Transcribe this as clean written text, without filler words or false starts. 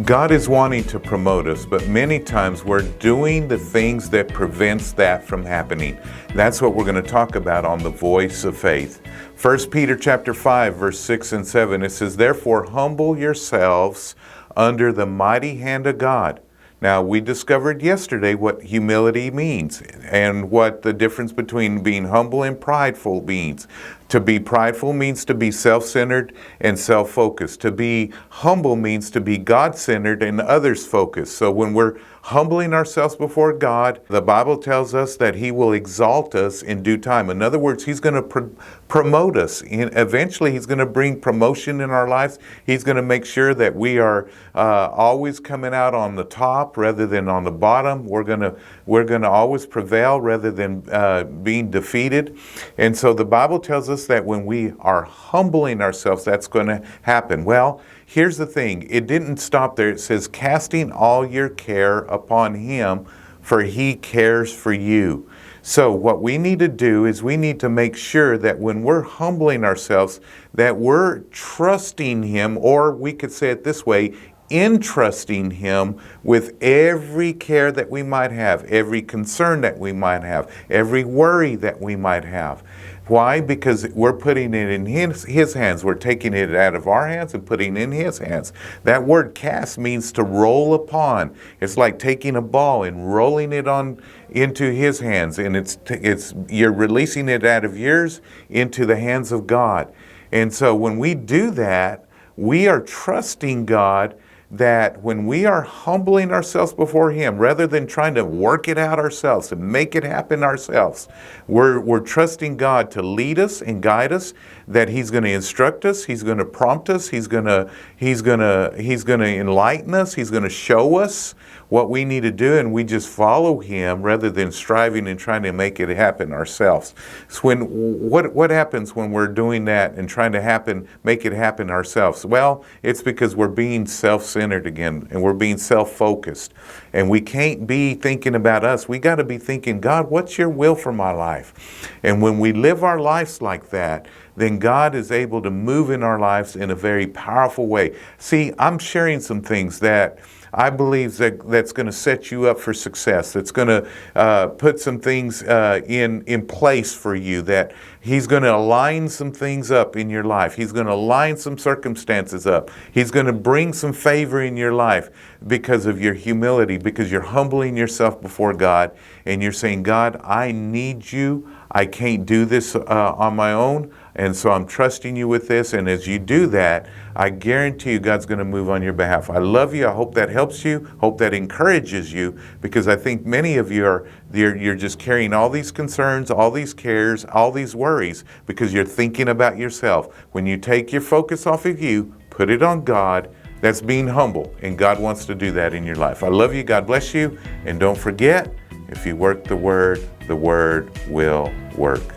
God is wanting to promote us, but many times we're doing the things that prevents that from happening. That's what we're going to talk about on the Voice of Faith. 1 Peter chapter 5, verse 6 and 7, it says, "Therefore humble yourselves under the mighty hand of God." Now, we discovered yesterday what humility means and what the difference between being humble and prideful means. To be prideful means to be self-centered and self-focused. To be humble means to be God-centered and others-focused. So when we're humbling ourselves before God, the Bible tells us that He will exalt us in due time. In other words, He's going to promote us. Eventually, He's going to bring promotion in our lives. He's going to make sure that we are always coming out on the top rather than on the bottom. We're going to always prevail rather than being defeated. And so the Bible tells us that when we are humbling ourselves, that's going to happen. Well, here's the thing. It didn't stop there. It says, casting all your care upon Him, for He cares for you. So what we need to do is we need to make sure that when we're humbling ourselves, that we're trusting Him, or we could say it this way, entrusting Him with every care that we might have, every concern that we might have, every worry that we might have. Why? Because we're putting it in His hands. We're taking it out of our hands and putting it in His hands. That word cast means to roll upon. It's like taking a ball and rolling it on into His hands, and you're releasing it out of yours into the hands of God. And so when we do that, we are trusting God that when we are humbling ourselves before Him, rather than trying to work it out ourselves and make it happen ourselves, we're trusting God to lead us and guide us, that He's going to instruct us, He's going to prompt us, He's going to enlighten us, He's going to show us what we need to do, and we just follow Him rather than striving and trying to make it happen ourselves. So what happens when we're doing that and trying to make it happen ourselves? Well, it's because we're being self-centered again, and we're being self-focused. And we can't be thinking about us. We got to be thinking, God, what's your will for my life? And when we live our lives like that, then God is able to move in our lives in a very powerful way. See, I'm sharing some things that I believe that's going to set you up for success. That's going to put some things in place for you, that He's going to align some things up in your life. He's going to align some circumstances up. He's going to bring some favor in your life because of your humility, because you're humbling yourself before God and you're saying, God, I need you. I can't do this on my own, and so I'm trusting you with this. And as you do that, I guarantee you God's going to move on your behalf. I love you. I hope that helps you. Hope that encourages you, because I think many of you you're just carrying all these concerns, all these cares, all these worries, because you're thinking about yourself. When you take your focus off of you, put it on God, that's being humble, and God wants to do that in your life. I love you. God bless you. And don't forget, if you work the Word will work.